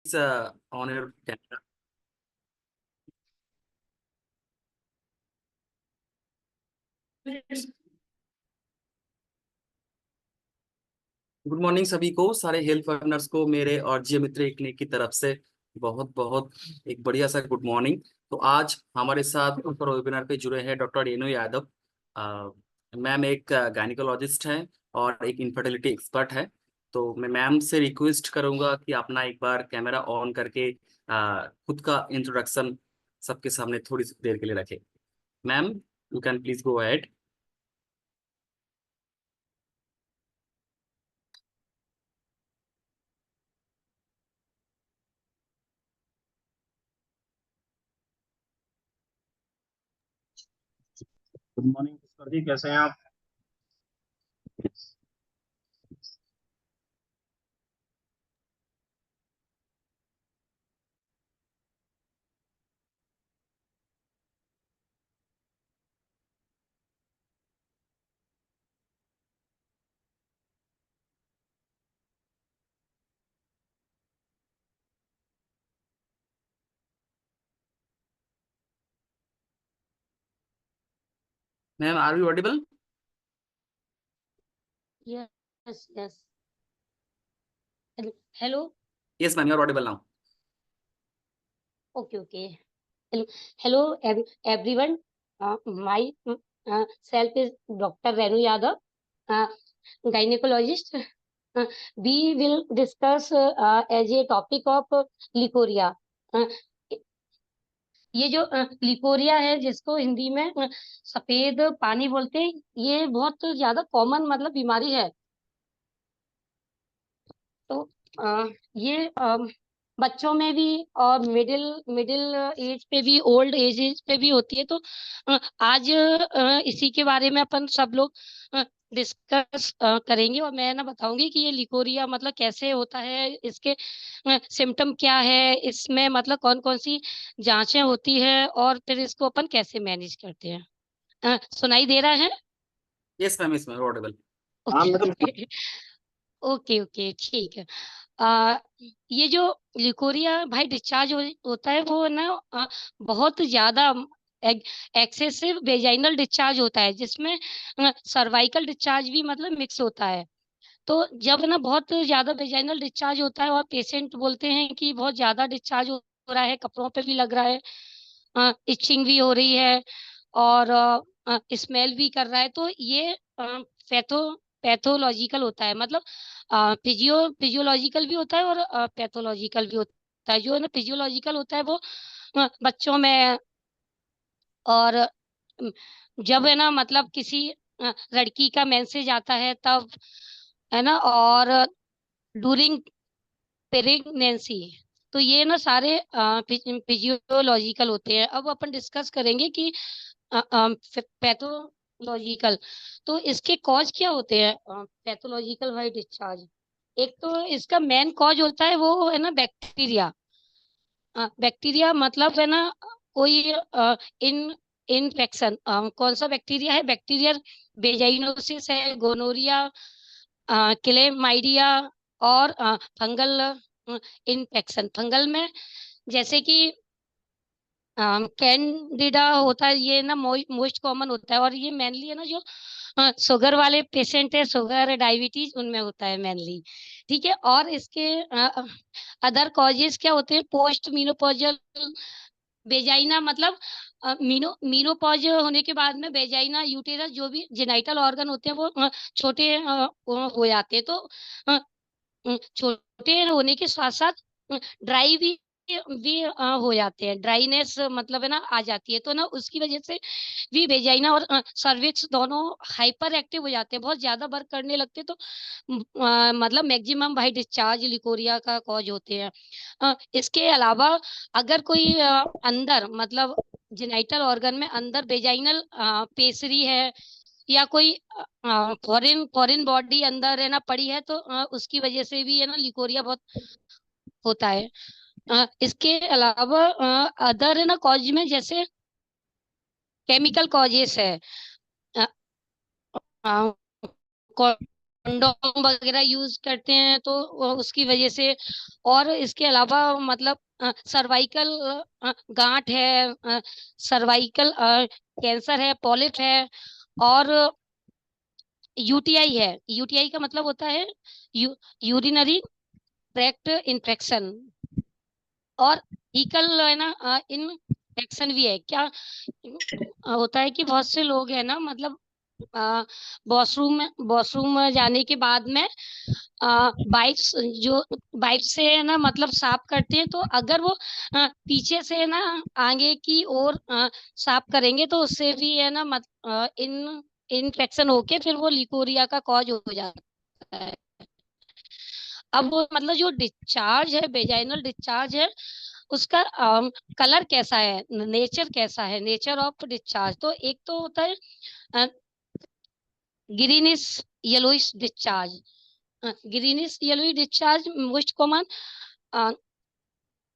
On your camera. Good morning सभी को, सारे हेल्थ लर्नर्स को मेरे और जी मित्र क्लिनिक की तरफ से बहुत बहुत एक बढ़िया सा गुड मॉर्निंग। तो आज हमारे साथ ऊपर वेबिनार पे जुड़े हैं डॉक्टर रेणु यादव। मैम एक गायनिकोलॉजिस्ट हैं और एक इनफर्टिलिटी एक्सपर्ट है। तो मैं मैम से रिक्वेस्ट करूंगा कि अपना एक बार कैमरा ऑन करके खुद का इंट्रोडक्शन सबके सामने थोड़ी सी देर के लिए रखें। Ma'am, you can please go ahead. Good morning Pushkar ji, कैसे हैं आप? Ma'am, are you audible? Yes, yes. Hello. Yes ma'am, you are audible now. Okay, okay. Hello, everyone. My self is Dr. Renu Yadav, uh, gynecologist. We will discuss as a topic of leucorrhoea. ये जो leucorrhoea है, जिसको हिंदी में सफेद पानी बोलते हैं, ये बहुत ज्यादा कॉमन मतलब बीमारी है। तो ये बच्चों में भी और मिडिल मिडिल एज पे भी, ओल्ड एज पे भी होती है। तो आज इसी के बारे में अपन सब लोग डिस्कस करेंगे, और मैं ना बताऊंगी कि ये लिकोरिया मतलब कैसे होता है, इसके सिम्टम क्या है, इसमें मतलब कौन कौन सी जांचें होती है, और फिर इसको अपन कैसे मैनेज करते हैं। सुनाई दे रहा है? Yes ma'am, yes ma'am, audible. हाँ okay madam. Okay. Okay okay, ठीक है। आ, ये जो लिकोरिया भाई डिस्चार्ज होता है, वो ना बहुत ज्यादा एक्सेसिव वेजाइनल डिस्चार्ज होता है, जिसमें सर्वाइकल डिस्चार्ज भी मतलब मिक्स होता है। तो जब ना बहुत ज्यादा वेजाइनल डिस्चार्ज होता है और पेशेंट बोलते हैं कि बहुत ज्यादा डिस्चार्ज हो रहा है, कपड़ों पे भी लग रहा है, इचिंग भी हो रही है, और स्मेल भी कर रहा है, तो ये पैथोलॉजिकल होता है। मतलब फिजियोलॉजिकल भी होता है और पैथोलॉजिकल भी होता है। जो है ना फिजियोलॉजिकल होता है, वो बच्चों में, और जब है ना मतलब किसी लड़की का मेंसेज आता है तब, है ना, और ड्यूरिंग प्रेगनेंसी। तो ये ना सारे फिजियोलॉजिकल होते हैं। अब अपन डिस्कस करेंगे कि पैथोलॉजिकल, तो इसके कॉज क्या होते हैं पैथोलॉजिकल वाइट डिस्चार्ज। एक तो इसका मेन कॉज होता है, वो है ना बैक्टीरिया। बैक्टीरिया मतलब है ना कोई इन इन्फेक्शन। कौन सा बैक्टीरिया है? बैक्टीरियल वेजाइनोसिस है, गोनोरिया, क्लेमाइडिया, और फंगल इन्फेक्शन। फंगल में जैसे कि कैंडिडा होता है, ये ना मोस्ट कॉमन होता है, और ये मेनली है ना जो शुगर वाले पेशेंट है, शुगर डायबिटीज, उनमें होता है मेनली। ठीक है। और इसके अदर कॉजेज क्या होते हैं? पोस्ट मीनोपॉजल वेजाइना, मतलब मीनोपॉज होने के बाद में वेजाइना, यूटेरस, जो भी जेनाइटल ऑर्गन होते हैं, वो छोटे हो जाते हैं। तो छोटे होने के साथ साथ ड्राई भी हो जाते हैं। ड्राईनेस मतलब है ना आ जाती है, तो ना उसकी वजह से भी वेजाइना और सर्विक्स दोनों हाइपर एक्टिव हो जाते हैं, बहुत ज्यादा वर्क करने लगते हैं। तो मतलब मैक्सिमम भाई डिस्चार्ज लिकोरिया का कॉज होते हैं। इसके अलावा अगर कोई अंदर मतलब जेनाइटल ऑर्गन में अंदर वेजाइनल पेसरी है, या कोई फॉरेन फॉरेन बॉडी अंदर है ना पड़ी है, तो उसकी वजह से भी है ना लिकोरिया बहुत होता है। इसके अलावा अदर है ना कॉज में, जैसे केमिकल कॉजेस है, कंडोम वगैरह यूज करते हैं तो उसकी वजह से, और इसके अलावा मतलब सर्वाइकल गांठ है, सर्वाइकल कैंसर है, पॉलिप है, और यूटीआई है। यूटीआई का मतलब होता है यूरिनरी ट्रैक्ट इन्फेक्शन, और इकल है ना इन्फेक्शन भी है क्या। होता है कि बहुत से लोग है ना, मतलब वॉशरूम में जाने के बाद में वाइप्स, जो वाइप से है ना मतलब साफ करते हैं, तो अगर वो पीछे से है ना आगे की ओर साफ करेंगे तो उससे भी है ना इन इन्फेक्शन होके फिर वो लिकोरिया का कॉज हो जाता है। अब वो मतलब जो डिस्चार्ज है, वेजाइनल डिस्चार्ज है, उसका कलर कैसा है, नेचर कैसा है, नेचर ऑफ डिस्चार्ज। तो एक तो होता है greenish yellowish discharge. Greenish yellowish discharge most common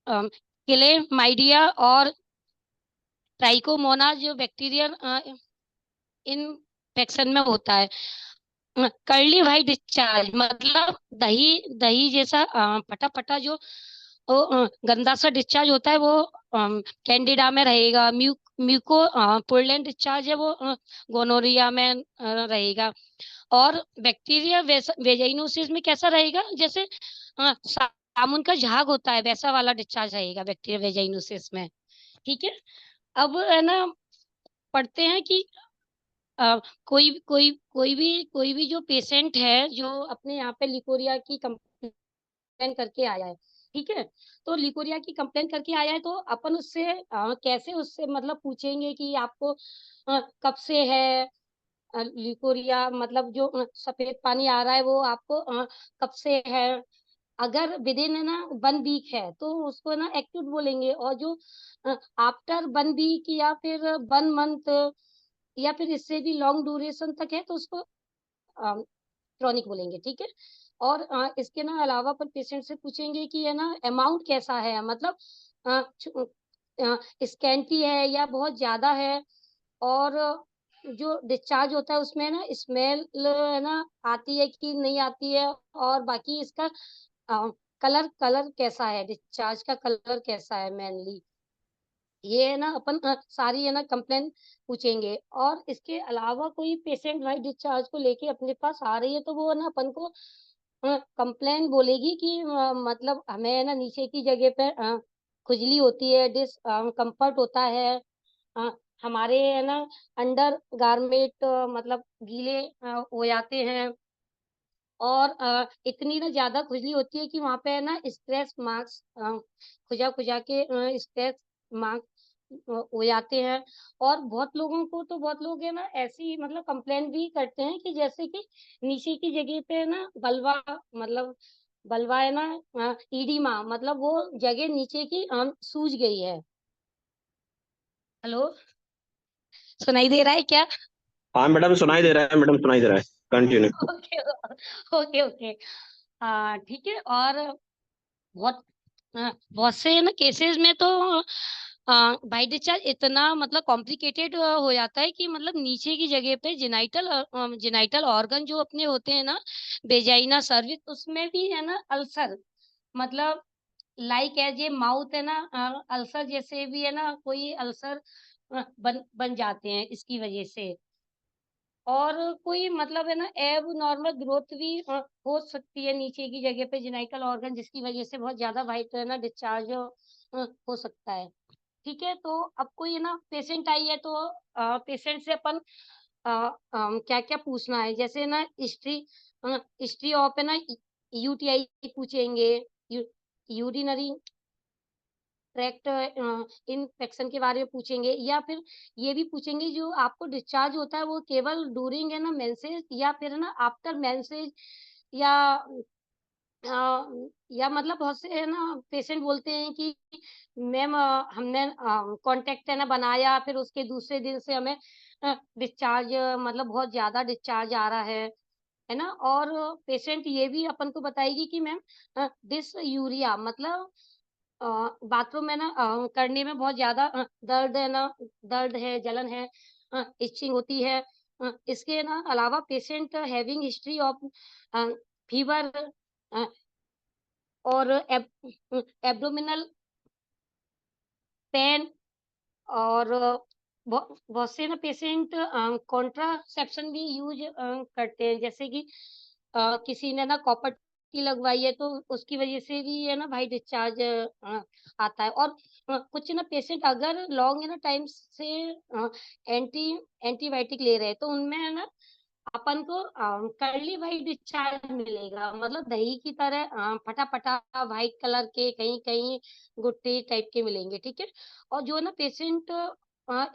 chlamydia और ट्राइकोमोना जो बैक्टीरियल इन्फेक्शन में होता है। कर्ली वाइट डिस्चार्ज मतलब दही दही जैसा फटा फटा जो गंदा सा डिस्चार्ज होता है, वो कैंडिडा में रहेगा। म्यूको पुरलेंट डिस्चार्ज है, वो गोनोरिया में रहेगा। और बैक्टीरिया वेजाइनोसिस में कैसा रहेगा, जैसे साबुन का झाग होता है वैसा वाला डिस्चार्ज रहेगा बैक्टीरिया वेजाइनोसिस में। ठीक है। अब है ना पढ़ते हैं कि कोई भी जो पेशेंट है जो अपने यहाँ पे लिकोरिया की कंप्लेन करके आया है, ठीक है। तो लिकोरिया की कंप्लेन करके आया है, तो अपन उससे कैसे उससे मतलब पूछेंगे कि आपको कब से है लिकोरिया, मतलब जो सफेद पानी आ रहा है वो आपको कब से है। अगर विद इन है ना 1 वीक है तो उसको ना एक्यूट बोलेंगे, और जो आफ्टर 1 वीक या फिर 1 मंथ या फिर इससे भी लॉन्ग ड्यूरेशन तक है तो उसको क्रॉनिक बोलेंगे। ठीक है। और इसके ना अलावा पर पेशेंट से पूछेंगे कि है ना अमाउंट कैसा है, मतलब स्कैंटी है या बहुत ज्यादा है, और जो डिस्चार्ज होता है उसमें ना स्मेल है ना आती है कि नहीं आती है, और बाकी इसका कलर कलर कैसा है, डिस्चार्ज का कलर कैसा है मेनली। ये है ना अपन सारी है ना कंप्लेन पूछेंगे। और इसके अलावा कोई पेशेंट भाई डिस्चार्ज को लेके अपने पास आ रही है तो वो ना अपन को कंप्लेन बोलेगी कि मतलब हमें है ना नीचे की जगह पे खुजली होती है, कंफर्ट होता है, अ, हमारे है ना अंडर गारमेंट मतलब गीले हो जाते हैं, और इतनी ना ज्यादा खुजली होती है कि वहां पे है ना स्ट्रेस मार्क्स खुजा खुजा के स्ट्रेस मार्क्स हो जाते हैं। और बहुत लोगों को तो बहुत लोग है ना ऐसी मतलब कंप्लेन भी करते हैं कि जैसे कि नीचे की जगह पे है ना बलवा, मतलब बलवा है ना ईडिमा, मतलब वो जगह नीचे की सूज गई है। हेलो, सुनाई दे रहा है क्या? हाँ मैडम, सुनाई दे रहा है मैडम, सुनाई दे रहा है। कंटिन्यू। Okay okay okay. हाँ ठीक है। और बहुत बहुत से ना केसेस में तो बाई डिस्चार्ज इतना मतलब कॉम्प्लिकेटेड हो जाता है कि मतलब नीचे की जगह पे जेनाइटल ऑर्गन जो अपने होते हैं ना, वेजाइना सर्विक्स, उसमें भी है ना अल्सर, मतलब लाइक एज ए माउथ है ना अल्सर जैसे भी है ना कोई अल्सर बन बन जाते हैं इसकी वजह से। और कोई मतलब है ना एब नॉर्मल ग्रोथ भी हो सकती है नीचे की जगह पे जेनाइकल ऑर्गन, जिसकी वजह से बहुत ज्यादा वाइट है ना डिस्चार्ज हो सकता है। ठीक है। तो अब कोई है ना पेशेंट आई है तो पेशेंट से अपन क्या क्या पूछना है, जैसे ना हिस्ट्री, हिस्ट्री ऑफ है ना यूटीआई पूछेंगे, यूरिनरी ट्रैक्ट इन्फेक्शन के बारे में पूछेंगे, या फिर ये भी पूछेंगे जो आपको डिस्चार्ज होता है वो केवल ड्यूरिंग है ना मेंसेज या फिर है ना आफ्टर मेंसेज, या या मतलब बहुत से है ना पेशेंट बोलते हैं कि मैम हमने कांटेक्ट है ना बनाया, फिर उसके दूसरे दिन से हमें डिस्चार्ज मतलब बहुत ज्यादा डिस्चार्ज आ रहा है ना। और पेशेंट ये भी अपन को बताएगी कि मैम डिस यूरिया मतलब बाथरूम में ना करने में बहुत ज्यादा दर्द है ना, दर्द है, जलन है, इचिंग होती है, इसके ना अलावा patient having history of fever और एब्डोमिनल पेन और बहुत से ना पेशेंट कॉन्ट्रासेप्शन भी यूज करते हैं, जैसे कि किसी ने ना कॉपर की लगवाई है तो उसकी वजह से भी है ना भाई डिस्चार्ज आता है। और कुछ ना पेशेंट अगर लॉन्ग ना टाइम से एंटीबायोटिक ले रहे हैं तो उनमें है ना अपन को कर्ली वाइट डिस्चार्ज मिलेगा, मतलब दही की तरह फटा फटा व्हाइट कलर के कहीं कहीं गुट्टे टाइप के मिलेंगे, ठीक है। और जो ना पेशेंट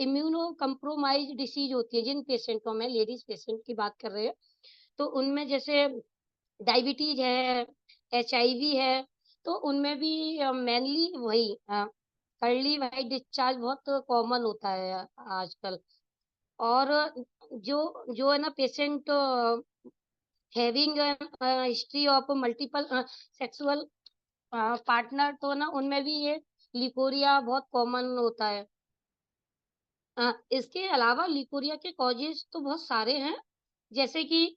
इम्यूनो कंप्रोमाइज डिसीज होती है, जिन पेशेंटों में, लेडीज पेशेंट की बात कर रहे हैं, तो उनमें जैसे डायबिटीज है, HIV है, तो उनमें भी मेनली वही अर्ली वाइट डिस्चार्ज बहुत कॉमन होता है आजकल। और जो जो है ना patient having history of multiple sexual partner, तो ना उनमें भी ये लिकोरिया बहुत कॉमन होता है। इसके अलावा लिकोरिया के कॉजेज तो बहुत सारे हैं, जैसे कि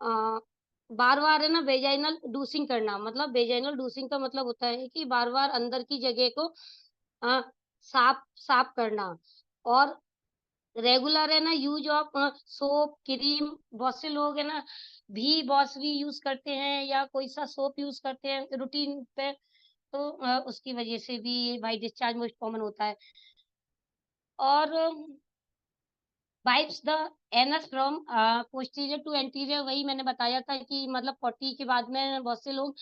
बार बार है ना वेजाइनल डूसिंग करना, मतलब वेजाइनल डूसिंग का मतलब होता है कि बार बार अंदर की जगह को अ, साफ साफ करना। और रेगुलर है ना यूज ऑफ सोप क्रीम, बहुत से लोग है ना भी बॉस भी यूज करते हैं या कोई सा सोप यूज करते हैं रूटीन पे, तो उसकी वजह से भी वाइट डिस्चार्ज मोस्ट कॉमन होता है। और wipes the anus from posterior to anterior, वही मैंने बताया था कि मतलब 40 के बाद में बहुत से लोग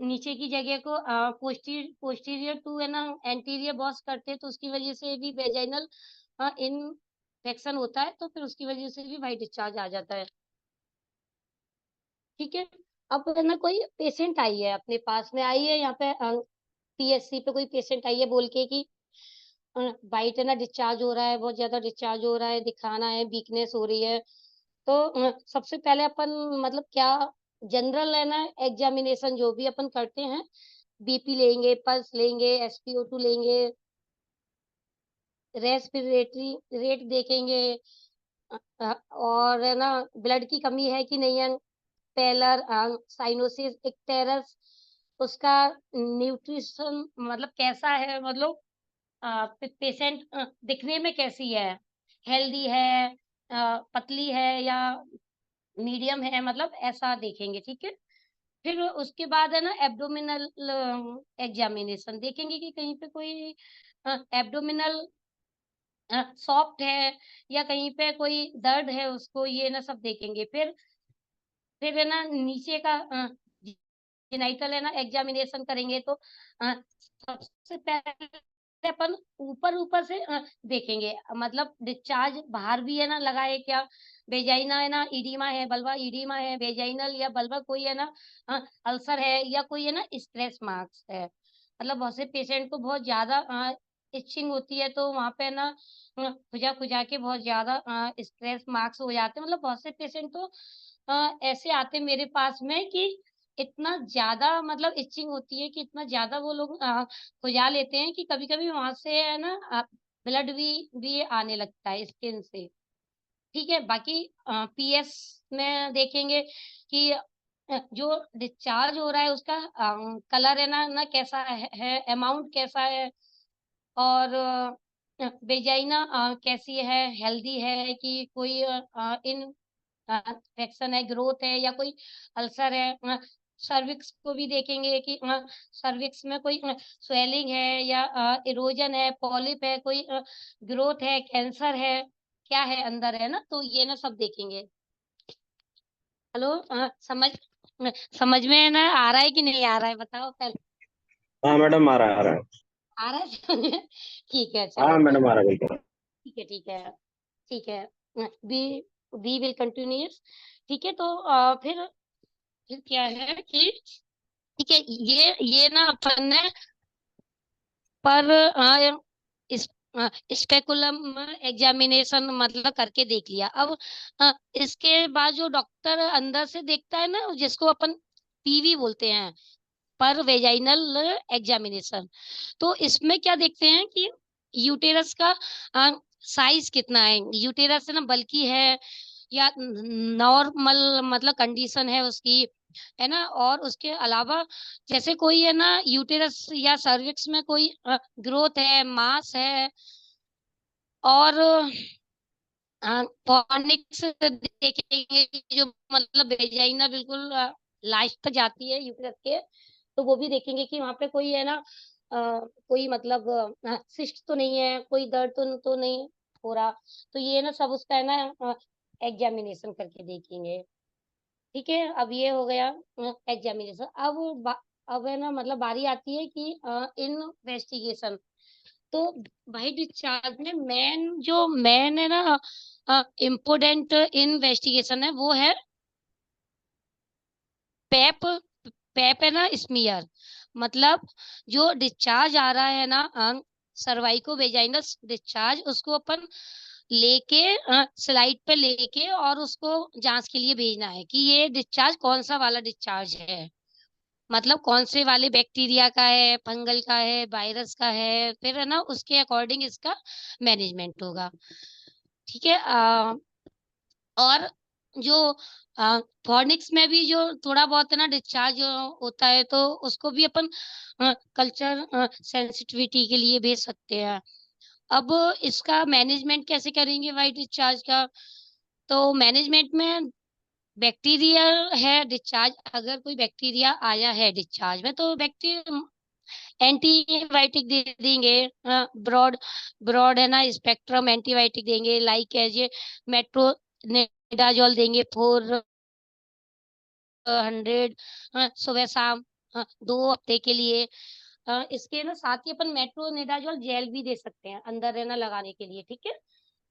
नीचे की जगह को पोस्टीरियर टू है ना एंटीरियर बॉस करते हैं, तो उसकी वजह से भी वेजाइनल इन्फेक्शन होता है, तो फिर उसकी वजह से भी वाइट डिस्चार्ज आ जाता है, ठीक है। अब है ना कोई पेशेंट आई है, अपने पास में आई है यहाँ पे PSC पे कोई पेशेंट आई है बोल के कि वाइट है ना डिस्चार्ज हो रहा है, बहुत ज्यादा डिस्चार्ज हो रहा है, दिखाना है, वीकनेस हो रही है। तो सबसे पहले अपन मतलब क्या जनरल है ना एग्जामिनेशन जो भी अपन करते हैं, BP लेंगे, पल्स लेंगे, SpO2 लेंगे, रेस्पिरेटरी रेट देखेंगे, और है ना ब्लड की कमी है कि नहीं है, पेलर साइनोसिस इक्टेरस, उसका न्यूट्रिशन मतलब कैसा है, मतलब पेशेंट दिखने में कैसी है, हेल्दी है, पतली है या मीडियम है, मतलब ऐसा देखेंगे, ठीक है। फिर उसके बाद है ना एब्डोमिनल एग्जामिनेशन देखेंगे कि कहीं पे कोई एब्डोमिनल सॉफ्ट है या कहीं पे कोई दर्द है उसको, ये ना सब देखेंगे। फिर है ना नीचे का जेनाइटल है ना एग्जामिनेशन करेंगे, तो सबसे पहले अपन ऊपर ऊपर से देखेंगे, मतलब डिस्चार्ज बाहर भी है ना लगा है क्या, वेजाइना है ना इडीमा है, बल्बा इडीमा है, वेजाइनल या बल्बा कोई है ना अल्सर है, या कोई है ना स्ट्रेस मार्क्स है। मतलब बहुत से पेशेंट को बहुत ज्यादा इचिंग होती है, तो वहां पे ना खुजा खुजा के बहुत ज्यादा स्ट्रेस मार्क्स हो जाते हैं। मतलब बहुत से पेशेंट तो ऐसे आते मेरे पास में कि इतना ज्यादा मतलब इचिंग होती है कि इतना ज्यादा वो लोग खुजा लेते हैं कि कभी कभी वहां से है ना ब्लड भी आने लगता है स्किन से, ठीक है। बाकी PS में देखेंगे कि जो डिस्चार्ज हो रहा है उसका कलर है ना कैसा है, अमाउंट कैसा है, और वेजाइना कैसी है, हेल्दी है कि कोई इन्फेक्शन है, ग्रोथ है या कोई अल्सर है। सर्विक्स को भी देखेंगे कि सर्विक्स में कोई स्वेलिंग है या इरोजन है, पॉलिप है, कोई ग्रोथ है, कैंसर है, क्या है अंदर, है ना, तो ये ना सब देखेंगे। हेलो, समझ में ना आ रहा है कि नहीं आ रहा है, बताओ पहले। हाँ मैडम, आ रहा है। आ रहा है समझ में? ठीक है, हाँ चलो, मैडम, आ रहा है बिल्कुल। ठीक है, ठीक है, ठीक है। वी वी विल कंटिन्यू, ठीक है। तो फिर क्या है कि ठीक है, ये ना अपन ने पर इस स्पेकुलम एग्जामिनेशन मतलब करके देख लिया। अब इसके बाद जो डॉक्टर अंदर से देखता है ना, जिसको अपन PV बोलते हैं, पर वेजाइनल एग्जामिनेशन, तो इसमें क्या देखते हैं कि यूटेरस का साइज कितना है, यूटेरस है ना बल्की है, या नॉर्मल मतलब कंडीशन है उसकी, है ना। और उसके अलावा जैसे कोई है ना यूटेरस या सर्विक्स में कोई ग्रोथ है, मास है, और फॉर्निक्स देखेंगे जो मतलब वेजाइना बिल्कुल लास्ट तक जाती है यूटेरस के, तो वो भी देखेंगे कि वहां पे कोई है ना कोई मतलब सिस्ट तो नहीं है, कोई दर्द तो नहीं हो रहा। तो ये ना सब उसका है ना एग्जामिनेशन करके देखेंगे। ठीक है, अब ये हो गया एग्जामिनेशन। अब है ना मतलब बारी आती है कि इन्वेस्टिगेशन। तो भाई डिस्चार्ज में मेन है ना इम्पोर्टेंट इन्वेस्टिगेशन है, वो है पेप। पेप है ना स्मीयर, मतलब जो डिस्चार्ज आ रहा है ना सर्वाइको वेजाइनल डिस्चार्ज, उसको अपन लेके स्लाइड पे लेके और उसको जांच के लिए भेजना है कि ये डिस्चार्ज कौन सा वाला डिस्चार्ज है, मतलब कौन से वाले बैक्टीरिया का है, फंगल का है, वायरस का है, फिर है ना उसके अकॉर्डिंग इसका मैनेजमेंट होगा। ठीक है। और जो फॉर्निक्स में भी जो थोड़ा बहुत है ना डिस्चार्ज होता है, तो उसको भी अपन कल्चर सेंसिटिविटी के लिए भेज सकते हैं। अब इसका मैनेजमेंट कैसे करेंगे वाइट डिस्चार्ज का? तो मैनेजमेंट में बैक्टीरिया है डिस्चार्ज, अगर कोई बैक्टीरिया आया है डिस्चार्ज में तो बैक्टीरिया एंटीबायोटिक दे देंगे। ब्रॉड ब्रॉड है ना स्पेक्ट्रम एंटीबायोटिक देंगे, लाइक एज ये मेट्रोनिडाजोल देंगे 400 सुबह शाम 2 हफ्ते के लिए। इसके ना साथ ही अपन मेट्रोनिडाजोल जेल भी दे सकते हैं अंदर है ना लगाने के लिए। ठीक है।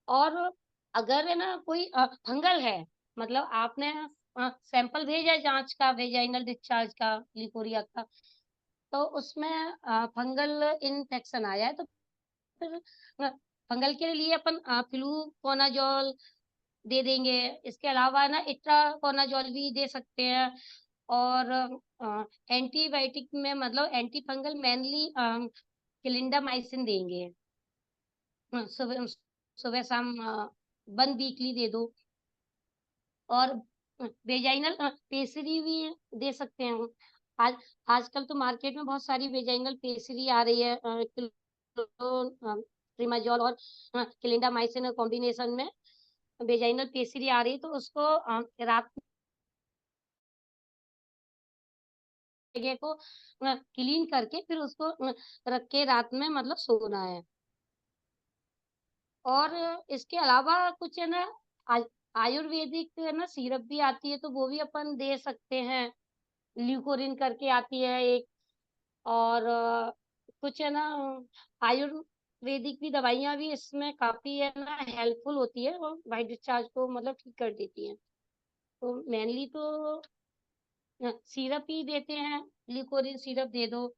और अगर है ना कोई फंगल है, मतलब आपने सैंपल भेजा है जांच का वेजाइनल डिस्चार्ज का लिकोरिया का, तो उसमें फंगल इन्फेक्शन आया है, तो फिर फंगल के लिए अपन फ्लूकोनाजोल दे देंगे। इसके अलावा ना इट्राकोनाजोल भी दे सकते हैं। और एंटीबायोटिक में मतलब एंटी फंगल मेनली क्लिंडामाइसिन देंगे। सुबह सुबह शाम 1 वीकली दे दो। और वेजाइनल पेसरी भी दे सकते हैं। आज आजकल तो मार्केट में बहुत सारी वेजाइनल पेसरी आ रही है, ट्रिमाजोल और क्लिंडामाइसिन कॉम्बिनेशन में वेजाइनल पेसरी आ रही है, तो उसको रात जगह को क्लीन करके फिर उसको रख के रात में मतलब सोना है। और इसके अलावा कुछ है ना आ- आयुर्वेदिक है ना सिरप भी आती है, तो वो भी अपन दे सकते हैं। ल्यूकोरिन करके आती है एक। और कुछ है ना आयुर्वेदिक भी दवाइयां भी इसमें काफी है ना हेल्पफुल होती है और वाइट डिस्चार्ज को मतलब ठीक कर देती हैं। तो मेनली तो सिरप ही देते हैं, ल्यूकोरिन सिरप दे दो।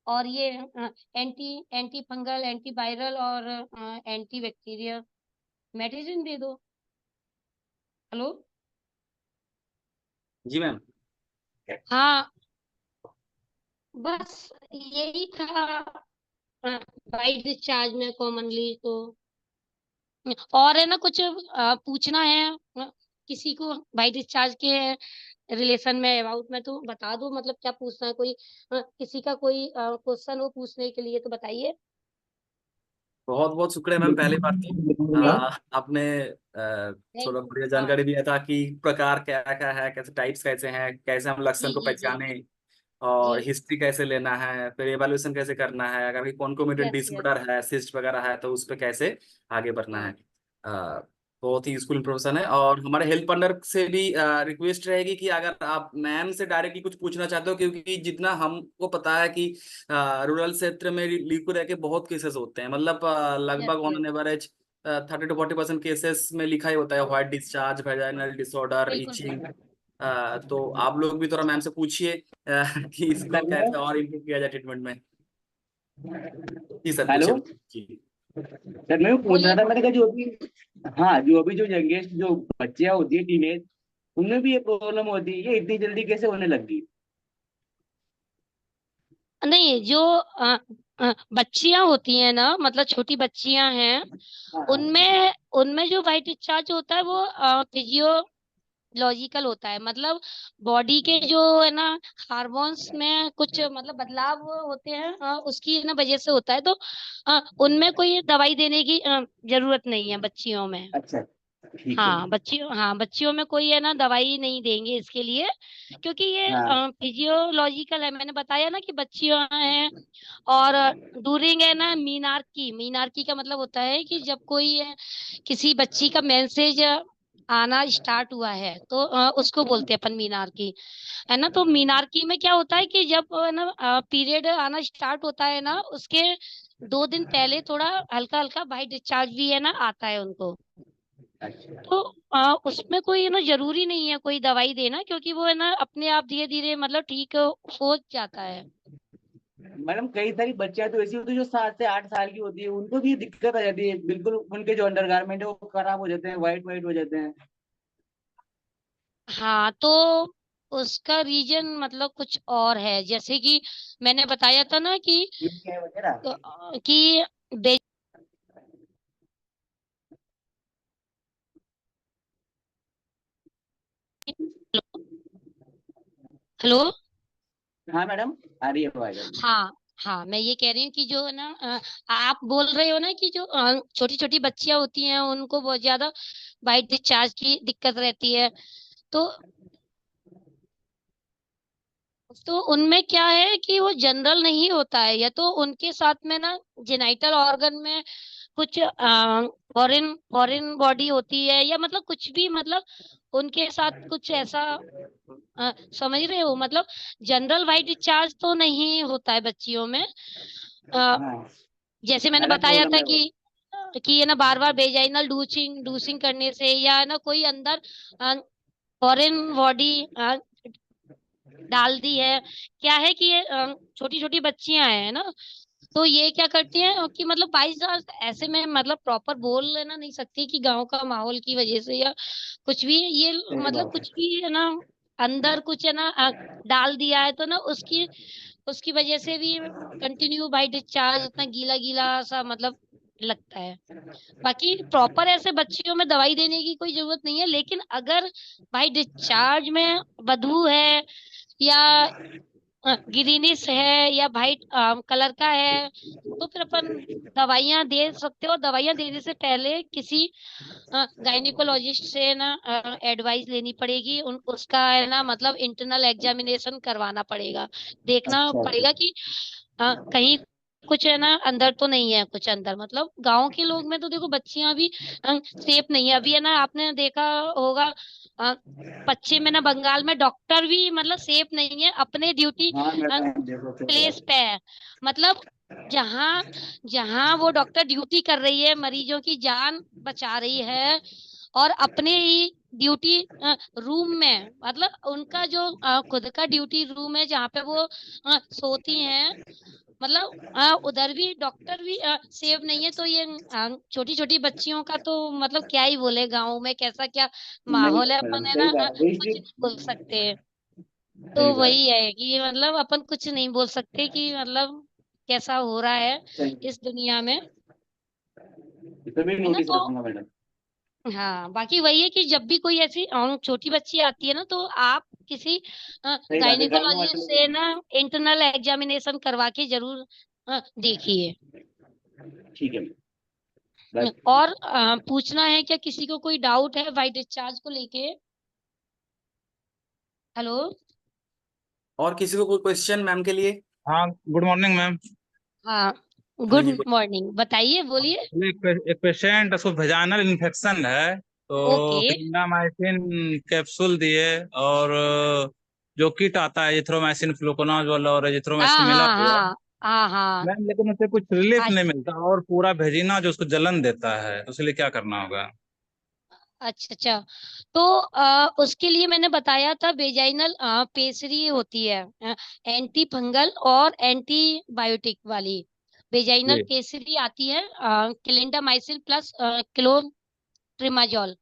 और ये anti anti fungal anti viral और एंटी बैक्टीरियल मेडिसिन दे दो। हेलो। जी मैम। हाँ, बस यही था वाइट डिस्चार्ज में कॉमनली तो। और है ना कुछ पूछना है किसी को वाइट डिस्चार्ज के रिलेशन में अबाउट में, तो बता दो, मतलब क्या पूछना है, कोई किसी का कोई क्वेश्चन हो पूछने के लिए तो बताइए। बहुत बहुत शुक्रिया मैम, पहली बात तो आपने थोड़ा बढ़िया हाँ जानकारी दिया था कि प्रकार क्या क्या है, कैसे टाइप्स कैसे हैं, कैसे हम जी लक्षण को जी जी पहचाने, जी। और हिस्ट्री कैसे लेना है, फिर एवेल्यूशन कैसे करना है, अगर कोई कॉन्कोमिटेंट यस यस। डिसऑर्डर है, सिस्ट वगैरह है, तो उस पर कैसे आगे बढ़ना है। अ, बहुत ही यूजफुल इन्फॉर्मेशन है। और हमारे हेल्थ पार्टनर से भी रिक्वेस्ट रहेगी कि अगर आप मैम से डायरेक्टली कुछ पूछना चाहते हो, क्योंकि जितना हमको पता है कि रूरल क्षेत्र में लीको के बहुत केसेस होते हैं, मतलब यस लगभग on yes. An average 30 to 40% cases में लिखा ही होता है व्हाइट डिस्चार्ज, वेजाइनल डिसऑर्डर, बिल्कुल इचिंग। बिल्कुल। तो आप लोग भी थोड़ा मैम से पूछिए कि इसको कैसे और इम्प्रूव किया जाए ट्रीटमेंट में। जी सर, हेलो पूछिए। जी। सर, मैं पूछ रहा बोलिए था, मैंने बोलिए। कहा जो अभी, हाँ, जो अभी जो यंगेस्ट जो बच्चियां होती है टीनेज, उनमें भी ये प्रॉब्लम होती है, ये इतनी जल्दी कैसे होने लगी? नहीं, जो बच्चियां होती हैं ना, मतलब छोटी बच्चियां हैं, हाँ हाँ। उनमें उनमें जो वाइट डिस्चार्ज होता है वो फिजियोलॉजिकल होता है। मतलब बॉडी के जो है ना हार्मोन्स में कुछ मतलब बदलाव होते हैं, उसकी ना वजह से होता है। तो उनमें कोई दवाई देने की जरूरत नहीं है बच्चियों में। अच्छा, ठीक है। हाँ, बच्चियों में कोई है ना दवाई नहीं देंगे इसके लिए, क्योंकि ये हाँ फिजियोलॉजिकल है। मैंने बताया ना कि बच्चियां हैं। और डूरिंग है ना मीनार्की, मीनार्की का मतलब होता है कि जब कोई किसी बच्ची का मेंसेज आना स्टार्ट हुआ है तो उसको बोलते हैं अपन मीनार्की, है ना। तो मीनार्की में क्या होता है कि जब है ना पीरियड आना स्टार्ट होता है ना, उसके 2 दिन पहले थोड़ा हल्का हल्का वाइट डिस्चार्ज भी है ना आता है उनको। अच्छा। तो उसमें कोई है ना जरूरी नहीं है कोई दवाई देना, क्योंकि वो है ना अपने आप धीरे धीरे मतलब ठीक हो जाता है। मैडम कई सारी बच्चियां तो ऐसी होती है जो 7 से 8 साल की होती है, उनको भी दिक्कत आ जाती है, बिल्कुल उनके जो अंडरगारमेंट है वो खराब हो जाते हैं, वाइट वाइट हो जाते हैं। हाँ, तो उसका रीजन मतलब कुछ और है, जैसे कि मैंने बताया था ना कि स्किन केयर वगैरह। कि बे- हेलो। हाँ मैडम, आ रही है आवाज अभी। हाँ हाँ, मैं ये कह रही हूँ कि जो है ना आप बोल रहे हो ना कि जो छोटी छोटी बच्चियां होती हैं उनको बहुत ज्यादा वाइट डिस्चार्ज की दिक्कत रहती है। तो उनमें क्या है कि वो जनरल नहीं होता है, या तो उनके साथ में ना जेनाइटल ऑर्गन में कुछ फॉरेन फॉरेन बॉडी होती है, या मतलब कुछ भी मतलब उनके साथ कुछ ऐसा समझ रहे हो मतलब जनरल वाइट डिस्चार्ज तो नहीं होता है बच्चियों में। अ, हाँ, जैसे मैंने अलग बताया प्रॉब्लम था है वो। कि ये ना बार बार वेजाइनल डूचिंग डूसिंग करने से, या ना कोई अंदर फॉरेन बॉडी डाल दी है। क्या है कि ये छोटी छोटी बच्चियां हैं ना, तो ये क्या करती हैं कि मतलब बाई चांस ऐसे में मतलब प्रॉपर बोल लेना नहीं सकती कि गांव का माहौल की वजह से या कुछ भी, ये सही मतलब बात है। कुछ भी है ना अंदर कुछ है ना डाल दिया है, तो ना उसकी उसकी वजह से भी कंटिन्यू बाई डिस्चार्ज इतना गीला गीला सा मतलब लगता है। बाकी प्रॉपर ऐसे बच्चियों में दवाई देने की कोई जरूरत नहीं है, लेकिन अगर भाई डिस्चार्ज में बदबू है, या ग्रीनिश है, या वाइट कलर का है, तो फिर अपन दवाइयां दे सकते हो। और दवाइयां देने से पहले किसी गायनिकोलॉजिस्ट से ना एडवाइस लेनी पड़ेगी, उन उसका है ना मतलब इंटरनल एग्जामिनेशन करवाना पड़ेगा, देखना अच्छा अच्छा। पड़ेगा कि कहीं कुछ है ना अंदर तो नहीं है कुछ अंदर। मतलब गांव के लोग में तो देखो बच्चियां भी सेफ नहीं है। अभी है ना आपने देखा होगा अ, पश्चिम में ना बंगाल में डॉक्टर भी मतलब सेफ नहीं है अपने ड्यूटी हाँ मैडम देखो सही प्लेस बात पे है। मतलब जहाँ जहाँ वो डॉक्टर ड्यूटी कर रही है, मरीजों की जान बचा रही है, और अपने ही ड्यूटी रूम में मतलब उनका जो खुद का ड्यूटी रूम है जहाँ पे वो सोती हैं, मतलब उधर भी डॉक्टर भी सेव नहीं है। तो ये छोटी छोटी बच्चियों का तो मतलब क्या ही बोले, गाँव में कैसा क्या है। नहीं माहौल है, मैडम अपन है सही ना बात है, वही कुछ चीज। नहीं बोल सकते। सही तो बात। वही है कि मतलब अपन कुछ नहीं बोल सकते कि मतलब कैसा हो रहा है सही। इस दुनिया में, इसे भी है ना। नोटिस तो रखूंगा मैडम। हाँ, बाकी वही है कि जब भी कोई ऐसी छोटी बच्ची आती है ना, तो आप किसी सही बात है, गाइनो वाले गायनिकोलॉजिस्ट लोग। से ना इंटरनल एग्जामिनेशन करवा के जरूर देखिए। ठीक है। बस। और पूछना है क्या, किसी को कोई डाउट है वाइट डिस्चार्ज को लेके? हेलो। और किसी को कोई क्वेश्चन मैम के लिए? हाँ, गुड मॉर्निंग मैम। हाँ, जी गुड जी। मॉर्निंग, बताइए, बोलिए। एक पेशेंट, उसको वेजाइनल इन्फेक्शन है, तो ओके। क्लिंडामाइसिन कैप्सूल दिए, और जो किट आता है एजिथ्रोमाइसिन फ्लूकोनाज वाला और एजिथ्रोमाइसिन हाँ मिला हाँ हुआ हाँ हाँ हाँ। मैम, लेकिन उससे कुछ रिलीफ हाँ, नहीं मिलता, और पूरा भेजीना जो उसको जलन देता है, तो इसलिए क्या करना होगा? अच्छा अच्छा। तो उसके लिए मैंने बताया था वेजाइनल पेसरी होती है, एंटी फंगल और एंटीबायोटिक वाली। वेजाइनल जी पेसरी आती है क्लिंडामाइसिन प्लस क्लोट्रिमाजोल,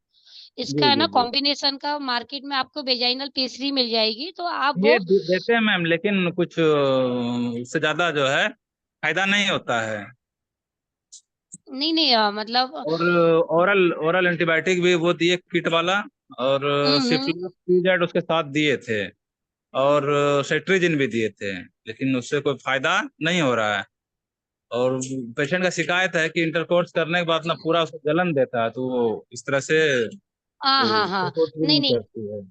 इसका जी है जी ना जी। कॉम्बिनेशन का मार्केट में आपको वेजाइनल पेसरी मिल जाएगी, तो आप ये वो देते हैं मैम, लेकिन कुछ उससे ज्यादा जो है फायदा नहीं होता है। नहीं नहीं मतलब और ओरल ओरल एंटीबायोटिक भी वो दिए किट वाला, और हम्म। सिफ्लुक्सीजेड उसके साथ दिए थे, और सेट्रिजिन भी दिए थे, लेकिन उससे कोई फायदा नहीं हो रहा है। और पेशेंट का शिकायत है कि इंटरकोर्स करने के बाद ना पूरा उसको जलन देता है, तो वो इस तरह से हाँ हाँ हाँ। इंटरकोर्स भी नहीं नहीं नहीं करती है।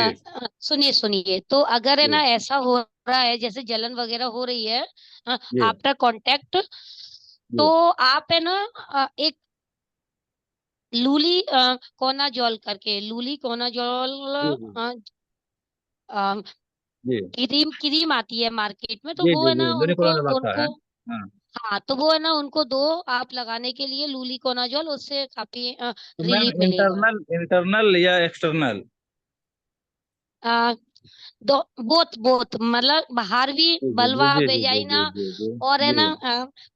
जी। सुनिए सुनिए, तो अगर है जी। ना ऐसा हो रहा है जैसे जलन वगैरह हो रही है जी। आफ्टर कांटेक्ट, तो जी। आप है ना एक लूली कोनाजोल करके, लूली कोनाजोल जी। जी। जी। क्रीम क्रीम आती है मार्केट में, तो जी। वो जी। है जी, ना उनको यूनिकोलन आता है। उनको हाँ। हाँ, तो वो है ना उनको दो आप लगाने के लिए लूली कोनाजोल, उससे काफी तो मैम रिलीफ मिलेगा। इंटरनल इंटरनल या एक्सटर्नल? आ, दो, बोथ बोथ मतलब बाहर भी जी। जी। बलवा जी। जी। जी। बेजाइना, जी। जी। और है जी। ना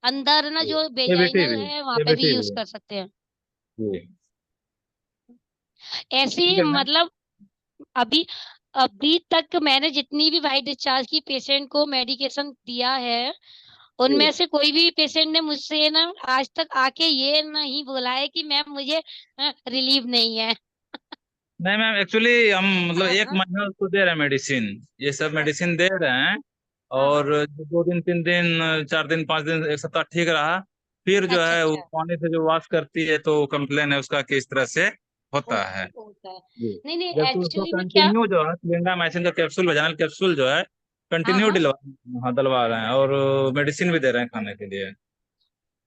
अंदर ना जी। जो केविटी बेजाइनल भी, है वहां पे भी केविटी यूज भी। कर सकते हैं। जी। ठीक ऐसी है मैम। मतलब अभी अभी तक मैंने जितनी भी वाइट डिस्चार्ज की पेशेंट को मेडिकेशन दिया है, जी। उनमें से कोई भी पेशेंट ने मुझसे ना आज तक आके ये नहीं बोला है कि मैम मुझे रिलीफ नहीं है। नहीं मैम, एक्चुअली हम मतलब हाँ एक हाँ महीना उसको दे रहे हैं मेडिसिन, ये सब मेडिसिन दे रहे हैं। हाँ। और जो 2 दिन 3 दिन 4 दिन 5 दिन एक सप्ताह ठीक रहा, फिर जो अच्छा है वो अच्छा। पानी से जो वॉश करती है, तो कंप्लेन है उसका कि इस तरह से होता है। होता है। जी। नहीं नहीं, जबकि उसको एक्चुअली में क्या, कंटिन्यू जो है क्लिंडामाइसिन का कैप्सूल, वेजाइनल कैप्सूल जो है हाँ कंटिन्यू हाँ। दिलवा, हाँ दिलवा रहे हैं, और मेडिसिन भी दे रहे हैं खाने के लिए।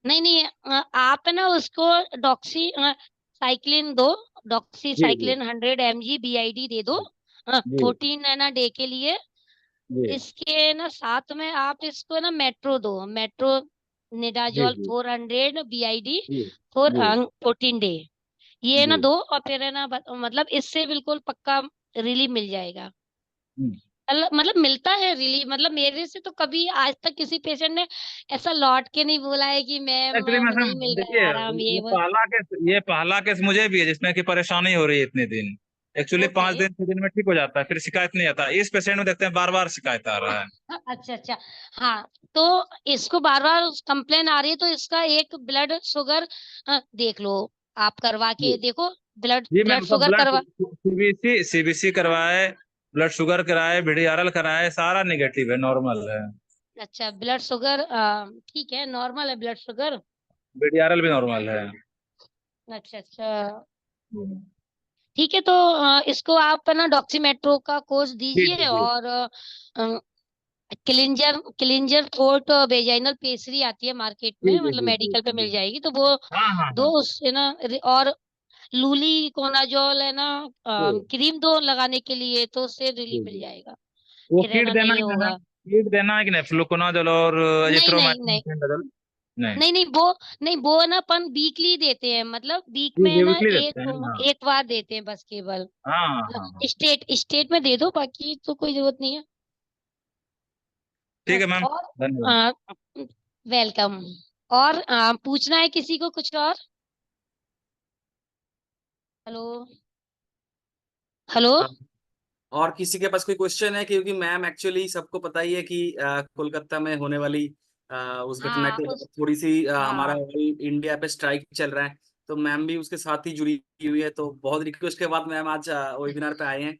नहीं नहीं आप है ना उसको डॉक्सी साइक्लिन दो, डॉक्सी जी। जी। साइक्लिन 100 mg BID दे दो जी। 14 है ना डे के लिए। जी। इसके ना साथ में आप इसको ना मेट्रो दो, मेट्रो जी। निडाजोल जी। 400 BID जी। फॉर जी। 14 डे। ये ना जी। दो, और फिर है ना मतलब इससे बिल्कुल पक्का रिलीफ मिल जाएगा। हम्म। मतलब मिलता है रिलीफ, मतलब मेरे से तो कभी आज तक किसी पेशेंट ने ऐसा लौट के नहीं बोला है कि मैम एक्चुअली मैम नहीं मिल रहा देखिए, है आराम, ये वो। ये पहला केस मुझे भी है जिसमें कि परेशानी हो रही है इतने दिन। Actually okay. 5 दिन 6 दिन में ठीक हो जाता है, फिर शिकायत नहीं आता। इस पेशेंट में देखते हैं बार बार शिकायत आ रहा है। अच्छा अच्छा। हाँ, तो इसको बार बार कंप्लेन आ रही है, तो इसका एक ब्लड शुगर देख लो, आप करवा जी। के देखो, ब्लड जी ब्लड मैम, सब शुगर ब्लड करवा। सीबीसी करवाए, ब्लड शुगर कराए, VDRL कराए, सारा निगेटिव है, नॉर्मल है। अच्छा, ब्लड शुगर ठीक है, नॉर्मल है ब्लड शुगर। VDRL भी नॉर्मल है। अच्छा अच्छा। हम्म। ठीक है, तो इसको आप है ना डॉक्सीमेट्रो का कोर्स जी। जी। दीजिए, जी। और cleanser cleanser throat vaginal pessary आती है मार्केट जी। में, जी। मतलब जी। जी। मेडिकल पे जी। मिल जाएगी, तो वो हाँ हाँ दो हाँ। उससे ना और लूली कोनाजोल है ना जी। क्रीम दो लगाने के लिए, तो उससे जी। रिलीफ मिल जी। जाएगा। वो फिर है किट ना देना नहीं है ना मैम? होगा। किट देना है कि नहीं, फ्लुकोनाजोल और नहीं नहीं एजिथ्रोमाइसिन नहीं टेंडाजोल? नहीं। नहीं नहीं, वो नहीं, वो है ना अपन वीकली देते हैं, मतलब वीक जी। में जी, ना वीकली देते हैं, एक हाँ। एक बार देते हैं बस केवल। हाँ हाँ हाँ हाँ। स्टेट स्टेट में दे दो, बाकी तो कोई जरूरत नहीं है। ठीक है मैम। धन्यवाद। और वेलकम। और पूछना है किसी को कुछ और? Hello hello. हाँ, और किसी के पास कोई क्वेश्चन है? क्योंकि मैम एक्चुअली सबको पता ही है कि कोलकाता में होने वाली उस घटना हाँ के बाद उस थोड़ी सी हमारा हाँ ऑल इंडिया पे स्ट्राइक चल रहा है, तो मैम भी उसके साथ ही जुड़ी हुई है। तो बहुत रिक्वेस्ट के बाद मैम आज वेबिनार पे आए हैं।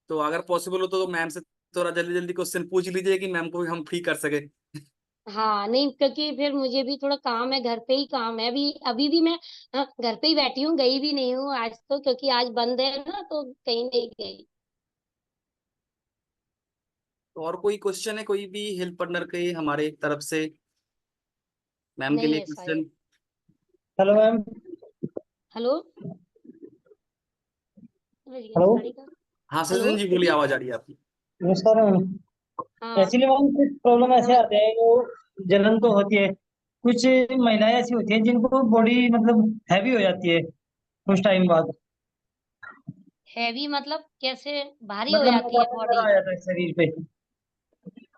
तो अगर पॉसिबल हो तो मैम से थोड़ा जल्दी जल्दी क्वेश्चन पूछ लीजिए कि मैम को भी हम फ्री कर सके। हाँ, नहीं क्योंकि फिर मुझे भी थोड़ा काम है, घर पे ही काम है, अभी अभी भी मैं घर पे ही बैठी हूँ, गई भी नहीं हूँ आज तो, क्योंकि आज बंद है ना, तो कहीं नहीं गई। तो और कोई क्वेश्चन है कोई भी हेल्प पार्टनर के हमारे तरफ से मैम के नहीं लिए है क्वेश्चन? शायद। Hello ma'am. हेलो। अरे ये हेलो। साड़ी का। हाँ हेलो सचिन जी बोलिए, आवाज आ रही है आपकी। नमस्कार मैम। हाँ एक्चुअली मैम कुछ प्रॉब्लम ऐसे नमस्ते। आते हैं, वो जलन तो होती है। कुछ महिलाएं ऐसी होती हैं जिनको बॉडी मतलब हैवी हो जाती है कुछ टाइम बाद। हैवी मतलब कैसे, भारी हो मतलब जाती है मोटापा बॉडी? वगैरह आ जाता है शरीर पे।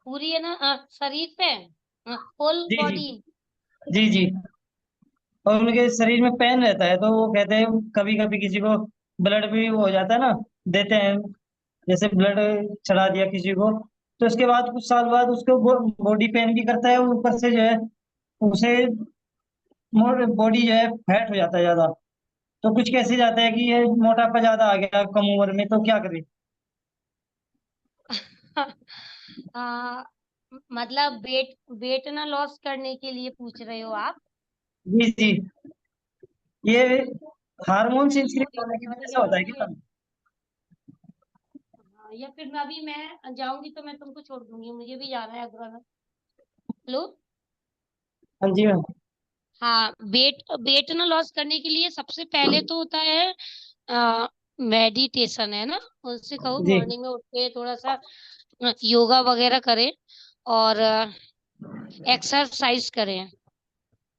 पूरी है ना शरीर पे, फुल जी जी। बॉडी? जी जी। और उनके शरीर में पेन रहता है, तो वो कहते हैं कभी कभी किसी को ब्लड भी वो हो जाता है ना, देते हैं, जैसे ब्लड चढ़ा दिया किसी को, तो उसके बाद कुछ साल बाद उसको बॉडी पेन भी करता है, और ऊपर से जो है उसे बॉडी जो है फैट हो जाता है ज्यादा। तो कुछ कैसे जाता है कि ये मोटापा ज्यादा आ गया कम उम्र में, तो क्या करे? आ, मतलब वेट वेट ना लॉस करने के लिए पूछ रहे हो आप? जी जी, ये हार्मोन इंक्रीज या होने की वजह से या होता है फिर क्या? या फिर मैं अभी मैं जाऊंगी तो मैं तुमको छोड़ दूंगी, मुझे भी जाना है अग्रवाल। हेलो। हाँ जी मैम। हाँ, वेट वेट ना लॉस करने के लिए सबसे पहले तो होता है मेडिटेशन, है ना। उनसे कहो जी मॉर्निंग में उठ के थोड़ा सा योगा वगैरह करें और एक्सरसाइज करें।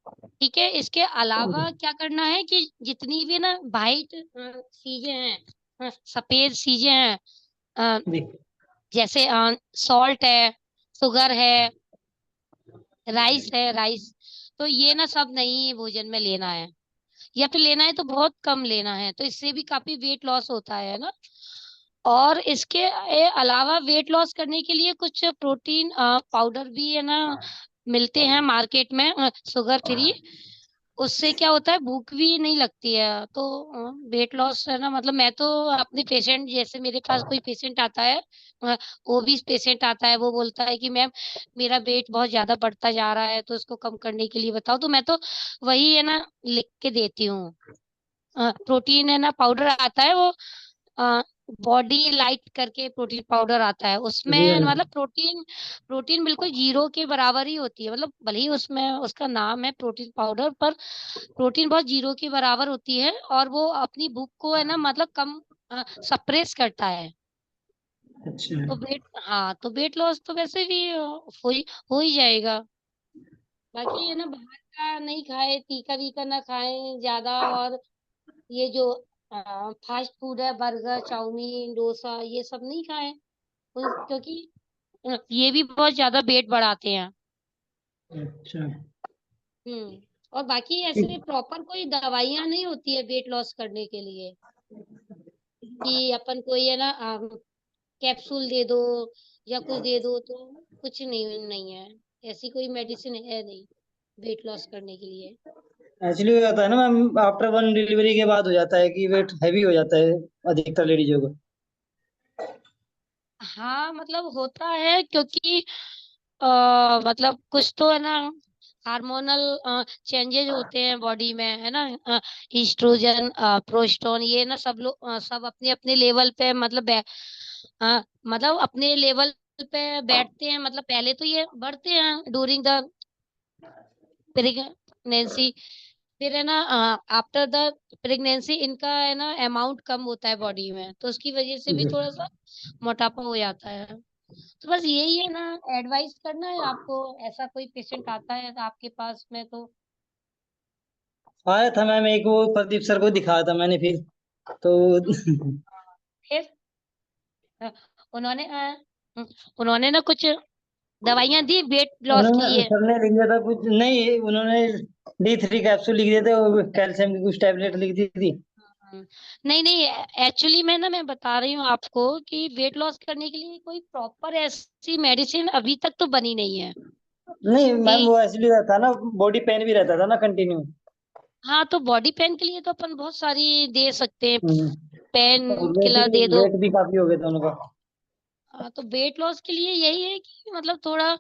ठीक है, इसके अलावा क्या करना है कि जितनी भी ना वाइट चीजें हैं, सफेद चीजें हैं, अ, जी। जैसे सॉल्ट है, शुगर है, राइस, तो ये ना सब नहीं भोजन में लेना है, या फिर लेना है तो बहुत कम लेना है, तो इससे भी काफी वेट लॉस होता है ना। और इसके अलावा वेट लॉस करने के लिए कुछ प्रोटीन पाउडर भी है ना मिलते हैं मार्केट में, शुगर फ्री। उससे क्या होता है, भूख भी नहीं लगती है, तो वेट लॉस है ना। मतलब मैं तो अपने पेशेंट, जैसे मेरे पास कोई पेशेंट आता है, वो भी पेशेंट आता है, वो बोलता है कि मैम मेरा वेट बहुत ज्यादा बढ़ता जा रहा है, तो इसको कम करने के लिए बताओ, तो मैं तो वही है ना लिख के देती हूँ। प्रोटीन है ना पाउडर आता है, वो बॉडी लाइट करके प्रोटीन पाउडर आता है, जी उसमें मैम। मतलब प्रोटीन प्रोटीन बिल्कुल जीरो के बराबर ही होती है। मतलब भले ही उसमें उसका नाम है प्रोटीन पाउडर, पर प्रोटीन बहुत जीरो के बराबर होती है, और वो अपनी भूख को है ना मतलब कम सप्रेस करता है। अच्छा। तो वेट लॉस तो वैसे भी हो ही जाएगा। बाकी है ना बाहर का नहीं खाए, तीखा वीका ना खाएं ज्यादा, और ये जो फास्ट फूड है, बर्गर चाउमीन डोसा, ये सब नहीं खाएं, क्योंकि ये भी बहुत ज्यादा वेट बढ़ाते हैं। अच्छा। और बाकी ऐसे प्रॉपर कोई दवाइयाँ नहीं होती है वेट लॉस करने के लिए, कि अपन कोई है ना कैप्सूल दे दो या कुछ दे दो, तो कुछ नहीं है, ऐसी कोई मेडिसिन है नहीं वेट लॉस करने के लिए। एक्चुअली क्या होता है ना मैम, आफ्टर वन डिलीवरी के बाद हो जाता है कि वेट हैवी हो जाता है अधिकतर लेडीजों को। हाँ मतलब होता है, क्योंकि मतलब कुछ तो है ना हार्मोनल चेंजेस होते हैं बॉडी में, है ना। ईस्ट्रोजन प्रोस्टोन, ये ना सब लोग सब अपने अपने लेवल पे मतलब मतलब अपने लेवल पे बैठते हैं। मतलब पहले तो ये बढ़ते हैं ड्यूरिंग द प्रेगनेंसी, फिर है ना आफ्टर द प्रेगनेंसी इनका है ना अमाउंट कम होता है बॉडी में, तो उसकी वजह से भी जी। थोड़ा सा मोटापा हो जाता है। तो बस यही है ना, एडवाइस करना है आपको। ऐसा कोई पेशेंट आता है आपके पास में तो आया था मैम एक, वो प्रदीप सर को दिखाया था मैंने फिर, तो हम्म, फिर अ, उन्होंने उन्होंने ना कुछ दवाइयां दी वेट लॉस के उन्होंने लिए। सर ने लिख दिया था कुछ नहीं, उन्होंने D3 कैप्सूल लिख दिए थे, और कैल्शियम की कुछ टैबलेट लिख दी थी। हम्म, नहीं नहीं, एक्चुअली मैं बता रही हूँ आपको कि वेट लॉस करने के लिए कोई प्रॉपर ऐसी मेडिसिन अभी तक तो बनी नहीं है नहीं मैम, कि वो एक्चुअली रहता ना, बॉडी पेन भी रहता था ना कंटिन्यू। हाँ, तो बॉडी पेन के लिए तो अपन बहुत सारी दे सकते हैं, पेन और वेट किलर भी दे दो। वेट भी काफी हो गया था उनका। तो वेट लॉस के लिए यही है कि मतलब थोड़ा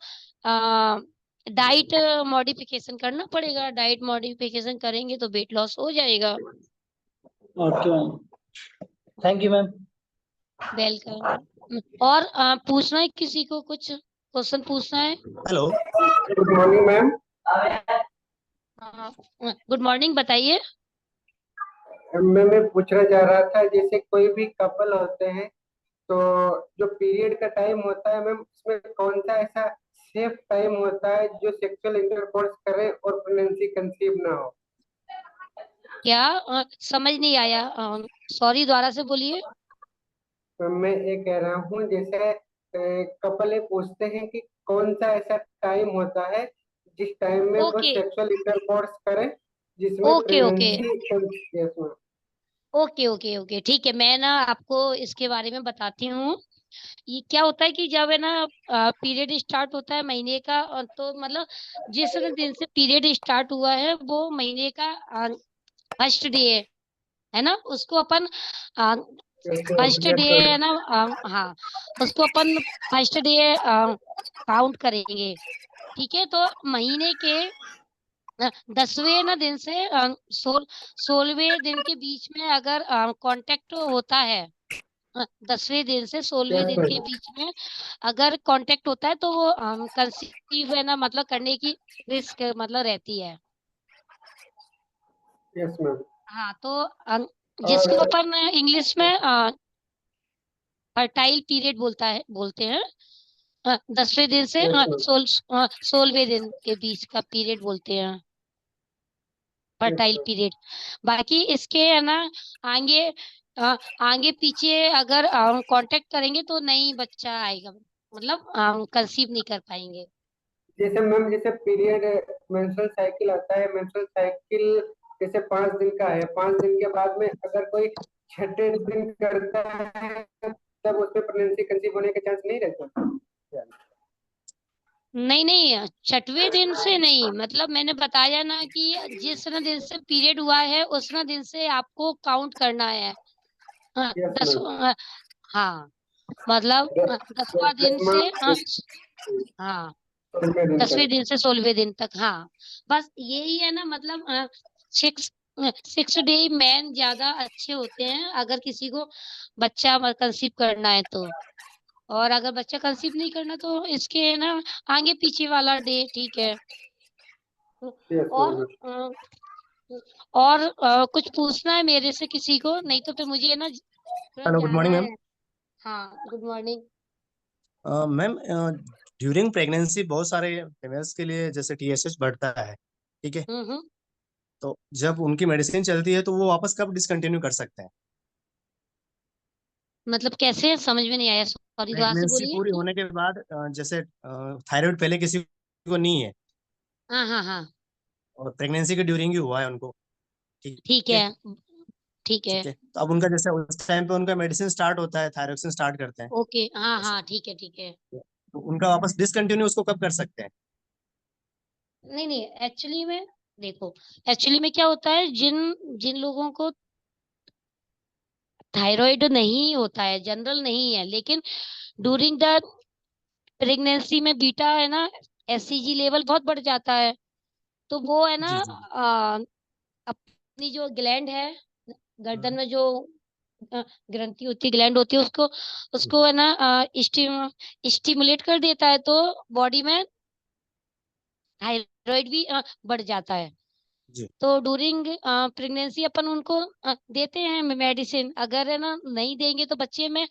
डाइट मॉडिफिकेशन करना पड़ेगा, डाइट मॉडिफिकेशन करेंगे तो वेट लॉस हो जाएगा। Okay ma'am, thank you ma'am. Welcome. और पूछना है किसी को, कुछ क्वेश्चन पूछना है? Hello. Good morning ma'am. Good morning, बताइए। मैं पूछना चाह रहा था, जैसे कोई भी कपल होते हैं तो जो पीरियड का टाइम होता है मैम, उसमें कौन सा ऐसा सेफ टाइम होता है जो सेक्सुअल इंटरकोर्स करे और प्रेगनेंसी कंसीव ना हो? क्या समझ नहीं आया, सॉरी, दोबारा से बोलिए। मैं ये कह रहा हूँ, जैसे कपल ये पूछते हैं कि कौन सा ऐसा टाइम होता है जिस टाइम में वो ओके सेक्सुअल इंटरकोर्स करें जिसमें okay okay pregnancy. Yes ma'am. Okay okay okay, ठीक है, मैं ना आपको इसके बारे में बताती हूँ। ये क्या होता है कि जब है ना पीरियड स्टार्ट होता है महीने का, तो मतलब जिस दिन से पीरियड स्टार्ट हुआ है वो महीने का फर्स्ट डे है ना, उसको अपन फर्स्ट डे है ना, हाँ, उसको अपन फर्स्ट डे काउंट करेंगे। ठीक है, तो महीने के 10वें ना दिन से 16वें दिन के बीच में अगर कांटेक्ट होता है, 10वें दिन से 16वें दिन के बीच में अगर कांटेक्ट होता है, तो वो कंसीव है ना, मतलब करने की रिस्क मतलब रहती है। Yes ma'am. हाँ, तो जिसको और अपन इंग्लिश में फर्टाइल पीरियड बोलते हैं। 10वें दिन से यस मैम। 16वें दिन के बीच का पीरियड बोलते हैं यस फर्टाइल मैम। पीरियड। बाकी इसके है ना आगे आगे पीछे अगर कांटेक्ट करेंगे तो नहीं बच्चा आएगा, मतलब कंसीव नहीं कर पाएंगे। जैसे मैम, जैसे पीरियड मेंस्ट्रुअल साइकिल आता है, मेंस्ट्रुअल साइकिल जैसे 5 दिन का है, 5 दिन के बाद में अगर कोई छठे दिन करता है तब उसमें प्रेगनेंसी कंसीव होने के चांस नहीं रहते? नहीं नहीं, छठवें दिन से नहीं, मतलब मैंने बताया ना कि जिस ना दिन से पीरियड हुआ है उस ना दिन से आपको काउंट करना है। हाँ, यस मैम। हाँ, मतलब 10वां दिन से हाँ, 16वें दिन 10वें तक। दिन से 16वें दिन तक। हाँ, बस यही है ना, मतलब सिक्स 6 डे मैन ज्यादा अच्छे होते हैं अगर किसी को बच्चा कंसीव करना है तो। और अगर बच्चा कंसीव नहीं करना तो इसके ना आगे पीछे वाला डे ठीक है। यस और मैम। कुछ पूछना है मेरे से किसी को, नहीं तो फिर मुझे ना थोड़ा हेलो, गुड जाना मॉर्निंग मैम। है। हाँ, good morning. Ma'am, during pregnancy बहुत सारे फीमेल्स के लिए जैसे टीएसएच बढ़ता है, ठीक है। हम्म। तो जब उनकी मेडिसिन चलती है तो वो वापस कब डिसकंटिन्यू कर सकते हैं? मतलब कैसे, समझ में नहीं आया, सॉरी दोबारा से प्रेगनेंसी बोलिए पूरी कि। होने के बाद जैसे थायराइड पहले किसी को नहीं है हाँ हाँ हाँ, और प्रेगनेंसी के ड्यूरिंग ही हुआ है उनको, ठीक ठीक है। है, ठीक है। ठीक है, तो अब उनका जैसे उस टाइम पे उनका मेडिसिन स्टार्ट होता है, थायरोक्सिन स्टार्ट करते हैं, ओके, हाँ जैसे हाँ, ठीक है, ठीक है। तो उनका वापस डिसकंटिन्यू उसको कब कर सकते हैं? नहीं नहीं, एक्चुअली में देखो, एक्चुअली में क्या होता है, जिन जिन लोगों को थायराइड नहीं होता है, जनरल नहीं है, लेकिन ड्यूरिंग द प्रेगनेंसी में बीटा है ना, एससीजी लेवल बहुत बढ़ जाता है, तो वो है ना जी जी। अपनी जो ग्लैंड है गर्दन हाँ, में, जो ग्रंथि होती है, ग्लैंड होती है, उसको जी उसको है ना स्टिमुलेट कर देता है, तो बॉडी में थायराइड भी बढ़ जाता है। जी। तो ड्यूरिंग प्रेगनेंसी अपन उनको देते हैं मेडिसिन। अगर है ना नहीं देंगे तो बच्चे में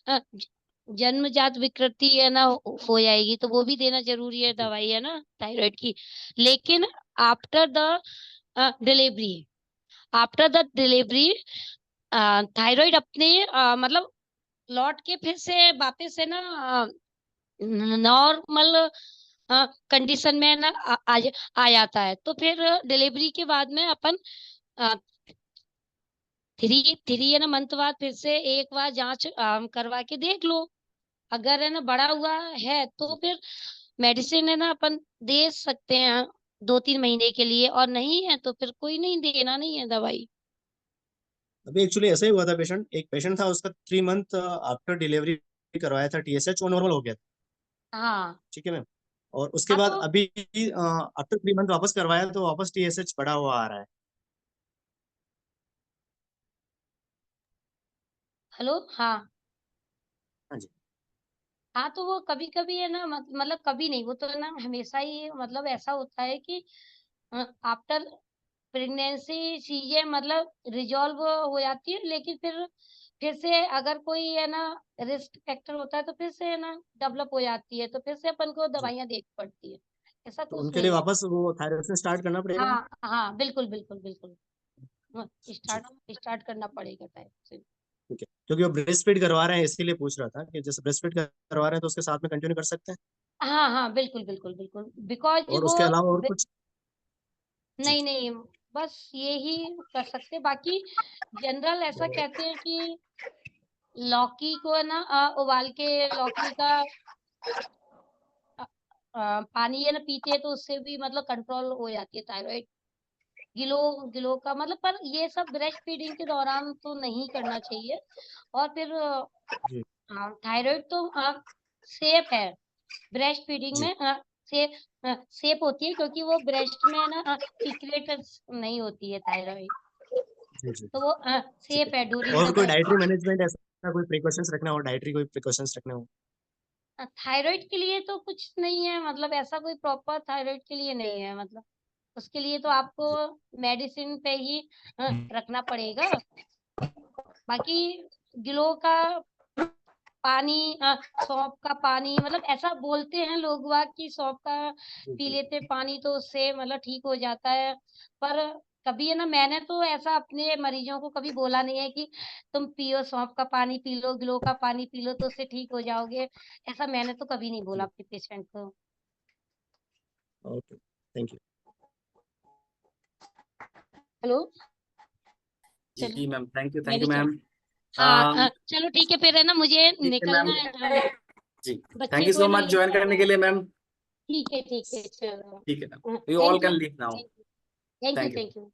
जन्मजात विकृति है ना हो जाएगी, तो वो भी देना जरूरी है, जी दवाई है ना थायराइड की। लेकिन after the delivery after the delivery thyroid अपने मतलब लौट के फिर से वापस है ना नॉर्मल कंडीशन में ना आ जाता है। तो फिर डिलीवरी के बाद में अपन 3 है ना मंथ बाद फिर से एक बार जांच करवा के देख लो। अगर है ना बढ़ा हुआ है तो फिर मेडिसिन है ना अपन दे सकते हैं 2-3 महीने के लिए, और नहीं है तो फिर कोई नहीं, देना नहीं है दवाई। अभी एक्चुअली ऐसा ही हुआ था। एक पेशेंट था, उसका 3 मंथ आफ्टर डिलीवरी करवाया था, टीएसएच वो नॉर्मल हो गया था, हाँ ठीक है मैम। और उसके हाँ, बाद तो अभी आफ्टर 3 मंथ वापस करवाया तो वापस टीएसएच बढ़ा हुआ आ रहा है। हेलो, हाँ हाँ जी। हाँ, तो वो कभी कभी है ना मतलब कभी नहीं, वो तो है ना हमेशा ही, मतलब ऐसा होता है कि आफ्टर प्रेगनेंसी चीजें मतलब रिजॉल्व हो जाती है, लेकिन फिर से अगर कोई है ना रिस्क फैक्टर होता है तो फिर से है ना डेवलप हो जाती है, तो फिर से अपन को जी, दवाइयाँ देनी पड़ती है। ऐसा तो कुछ उनके लिए नहीं है। वापस वो थायरोक्सिन स्टार्ट करना पड़ेगा मैम? हाँ हाँ, बिल्कुल बिल्कुल बिल्कुल। जी, स्टार्ट स्टार्ट करना पड़ेगा टाइम से। ठीक है। क्योंकि वो ब्रेस्ट फीड करवा रहे हैं, इसीलिए पूछ रहा था कि जैसे ब्रेस्ट फीड करवा रहे हैं तो उसके साथ में कंटिन्यू कर सकते हैं, हाँ हाँ, बिल्कुल बिल्कुल बिल्कुल, बिकॉज और वो उसके अलावा और कुछ? जी नहीं नहीं, बस ये ही कर सकते। बाकी जनरल ऐसा कहते हैं कि लौकी को है ना उबाल के लौकी का पानी है ना पीते हैं तो उससे भी मतलब कंट्रोल हो जाती है थायराइड। गिलो गिलो का मतलब, पर ये सब ब्रेस्ट फीडिंग के दौरान तो नहीं करना चाहिए। और फिर जी थायराइड तो सेफ है ब्रेस्ट फीडिंग जी में। सेफ सेफ होती है क्योंकि वो ब्रेस्ट में ना सीक्रेट नहीं होती है थायराइड, जी जी तो वो ठीक सेफ है है। ड्यूरिंग और द कोई ब्रेस्ट डाइटरी फीडिंग। मैनेजमेंट ऐसा कोई प्रिकॉशंस रखना हो, डाइटरी कोई प्रिकॉशंस रखना हो? थायराइड के लिए तो कुछ नहीं है, मतलब ऐसा कोई प्रॉपर थायराइड के लिए नहीं है, मतलब उसके लिए तो आपको जी मेडिसिन पे ही रखना पड़ेगा। बाकी गिलो का पानी, सौंफ का पानी, मतलब ऐसा बोलते हैं लोग वाग कि सौंफ का जी पी जी लेते पानी तो उससे मतलब ठीक हो जाता है। पर कभी है ना, मैंने तो ऐसा अपने मरीजों को कभी बोला नहीं है कि तुम पियो सौंफ का पानी पी लो, ग्लो का पानी पी लो तो उससे ठीक हो जाओगे। ऐसा मैंने तो कभी नहीं बोला जी अपने पेशेंट को। Okay, thank you. हेलो, चलो जी मैम, थैंक मैं भी यू चल मैम। हाँ, चलो ठीक है फिर है ना, मुझे ठीक है मैम। निकलना है। जी, बच्चे थैंक यू को है सो ना मच ज्वाइन लेकर करने के लिए मैम। ठीक है चलो। ठीक है ma'am, you all thank you can leave now. Thank you thank you. Thank you.